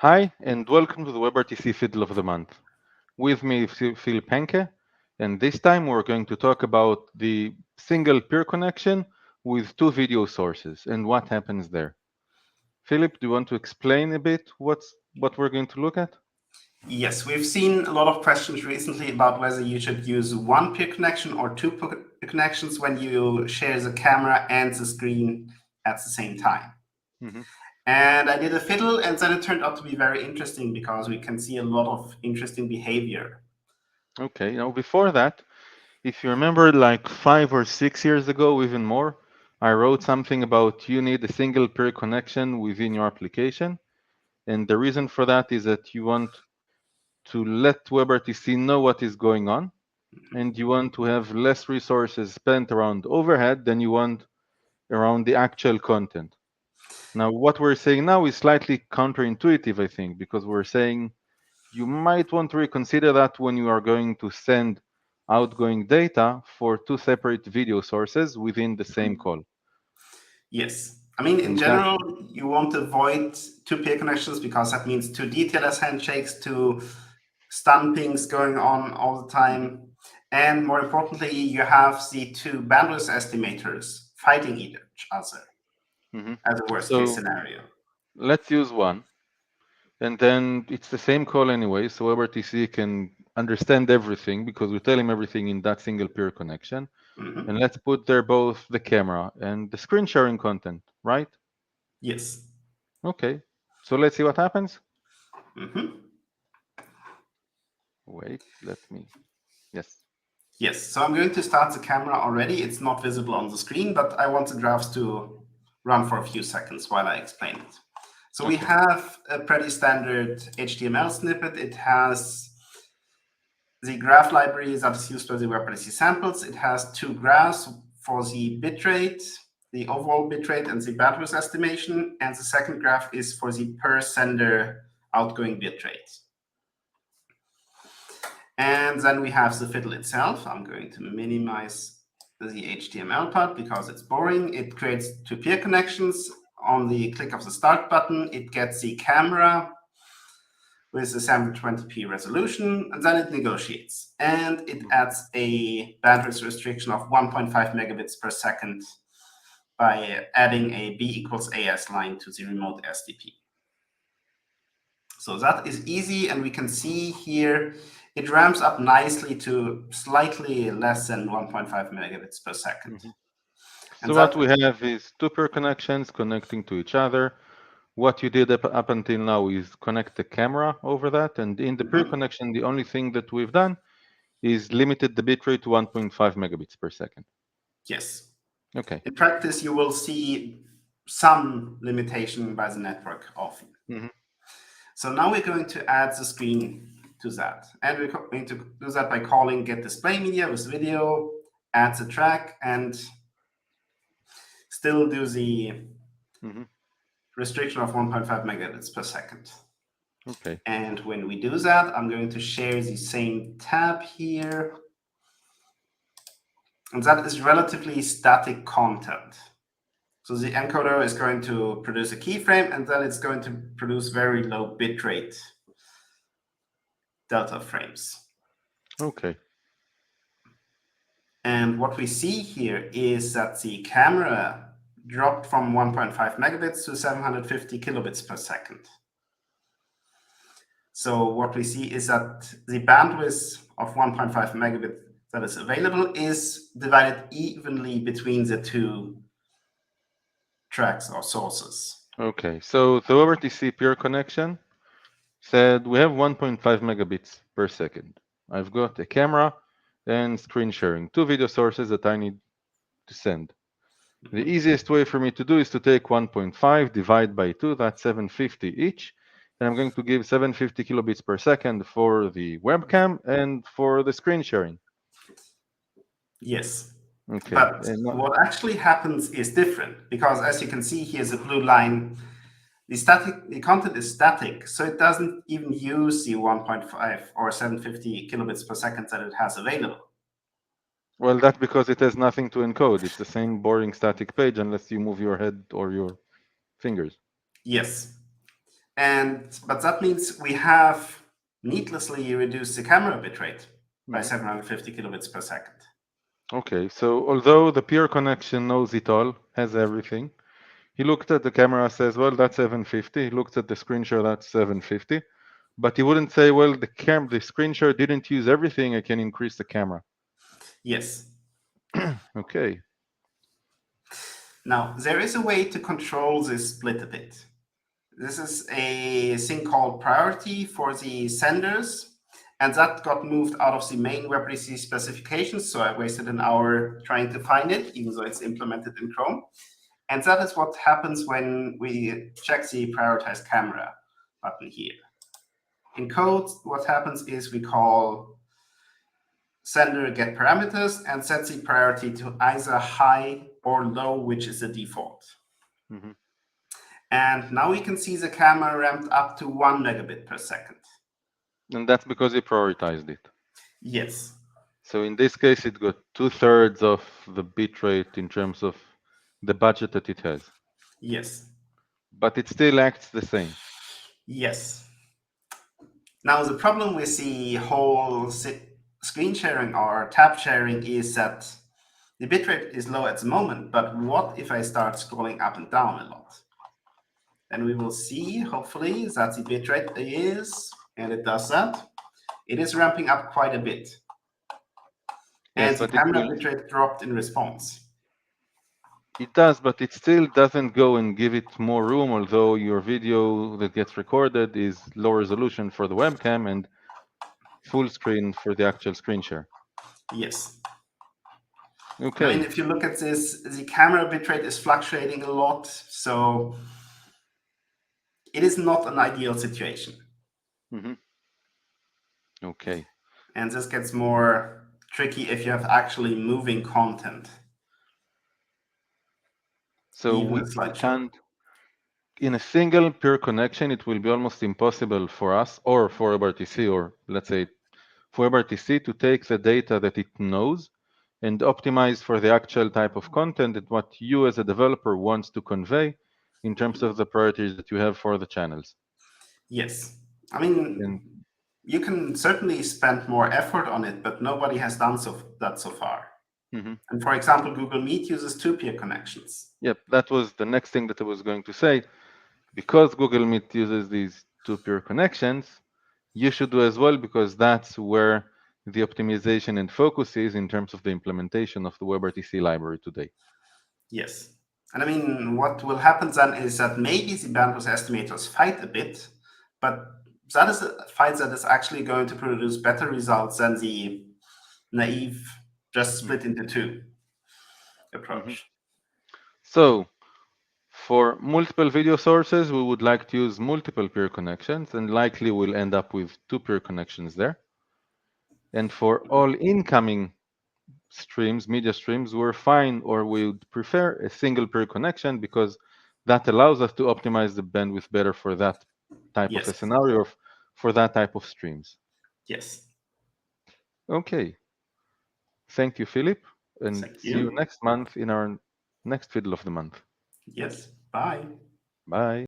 Hi, and welcome to the WebRTC Fiddle of the Month. With me, Philipp Henke, and this time we're going to talk about the single peer connection with two video sources and what happens there. Philip, do you want to explain a bit what we're going to look at? Yes, we've seen a lot of questions recently about whether you should use one peer connection or two peer connections when you share the camera and the screen at the same time. Mm-hmm. And I did a fiddle, and then it turned out to be very interesting because we can see a lot of interesting behavior. Okay, now before that, if you remember like 5 or 6 years ago, even more, I wrote something about you need a single peer connection within your application. And the reason for that is that you want to let WebRTC know what is going on, and you want to have less resources spent around overhead than you want around the actual content. Now, what we're saying now is slightly counterintuitive, I think, because we're saying you might want to reconsider that when you are going to send outgoing data for two separate video sources within the same call. Yes. I mean, in And that, general, you want to avoid two peer connections because that means two DTLS handshakes, two stun pings going on all the time. And more importantly, you have the two bandwidth estimators fighting each other Mhm. as a worst case So scenario. let's use one. And then it's the same call anyway, so WebRTC can understand everything because we tell him everything in that single peer connection. Mm-hmm. And let's put there both the camera and the screen sharing content, right? Yes. Okay, so let's see what happens. Mm-hmm. Wait, let me, yes. Yes. So I'm going to start the camera already. It's not visible on the screen, but I want the graphs to run for a few seconds while I explain it. So we Okay. have a pretty standard HTML snippet. It has the graph library that is used for the WebRTC samples. It has two graphs for the bitrate, the overall bitrate, and the bandwidth estimation. And the second graph is for the per sender outgoing bitrate. And then we have the fiddle itself. I'm going to minimize the HTML part because it's boring. It creates two peer connections. On the click of the start button, it gets the camera with a 720p resolution, and then it negotiates. And it adds a bandwidth restriction of 1.5 megabits per second by adding a B equals AS line to the remote SDP. So that is easy, and we can see here it ramps up nicely to slightly less than 1.5 megabits per second. Mhm. And So what that, we have is two peer connections connecting to each other. What you did up until now is connect the camera over that, and in the peer connection, the only thing that we've done is limited the bitrate to 1.5 megabits per second. yes. Okay. In practice, you will see some limitation by the network often. Mm-hmm. So now we're going to add the screen to that. And we're going to do that by calling get display media with video, add the track, and still do the Mm-hmm. restriction of 1.5 megabits per second. Okay. And when we do that, I'm going to share the same tab here. And that is relatively static content. So the encoder is going to produce a keyframe, and then it's going to produce very low bitrate delta frames. Okay. And what we see here is that the camera dropped from 1.5 megabits to 750 kilobits per second. So what we see is that the bandwidth of 1.5 megabit that is available is divided evenly between the two tracks or sources. Okay. So the WebRTC peer connection said we have 1.5 megabits per second. I've got a camera and screen sharing, two video sources that I need to send. The easiest way for me to do is to take 1.5, divide by 2, that's 750 each. And I'm going to give 750 kilobits per second for the webcam and for the screen sharing. Yes. Okay. But what actually happens is different because, as you can see, here's a blue line. The content is static, so it doesn't even use the 1.5 or 750 kilobits per second that it has available. Well, that's because it has nothing to encode. It's the same boring static page unless you move your head or your fingers. Yes. But that means we have needlessly reduced the camera bitrate by Mhm. 750 kilobits per second. Okay, so although the peer connection knows it all, has everything, he looked at the camera, says, well, that's 750. He looked at the screen share, that's 750. But he wouldn't say, well, the screen share didn't use everything, I can increase the camera. Yes. Okay. Now, there is a way to control this split a bit. This is a thing called priority for the senders, and that got moved out of the main WebRTC specifications, so I wasted an hour trying to find it, even though it's implemented in Chrome. And that is what happens when we check the prioritize camera button here. In code, what happens is we call sender get parameters and set the priority to either high or low, which is the default. Mm-hmm. And now we can see the camera ramped up to 1 megabit per second. And that's because he prioritized it. Yes. So in this case, it got 2/3 of the bitrate in terms of the budget that it has. Yes. But it still acts the same. Yes. Now the problem with the whole screen sharing or tab sharing is that the bitrate is low at the moment, but what if I start scrolling up and down a lot? Then we will see, hopefully, that the bitrate is, and it does that, it is ramping up quite a bit. Yes, And the but it camera will. bitrate dropped in response. It does, but it still doesn't go and give it more room, although your video that gets recorded is low resolution for the webcam and full screen for the actual screen share. Yes. I mean, Okay. if you look at this, the camera bitrate is fluctuating a lot, so it is not an ideal situation. Mm-hmm. Okay. And this gets more tricky if you have actually moving content, So even a we slideshow. can't, in a single peer connection, it will be almost impossible for us or for WebRTC, or let's say for WebRTC to take the data that it knows and optimize for the actual type of content that what you as a developer wants to convey in terms of the priorities that you have for the channels. Yes. I mean, And you can certainly spend more effort on it, but nobody has done that so far. mhm. And for example, Google Meet uses two-peer connections. Yep, that was the next thing that I was going to say. Because Google Meet uses these two peer connections, you should do as well because that's where the optimization and focus is in terms of the implementation of the WebRTC library today. Yes. And I mean, what will happen then is that maybe the bandwidth estimators fight a bit, but that is a fight that is actually going to produce better results than the naive, just split into two Mhm. approach. So, for multiple video sources, we would like to use multiple peer connections, and likely we'll end up with two peer connections there. And for all incoming streams, media streams, we're fine, or we would prefer a single peer connection because that allows us to optimize the bandwidth better for that type of a Yes. scenario, for that type of streams. Yes. Okay, thank you, Philip, and Thank see you you. next month in our next Fiddle of the Month. Yes. Bye. Bye.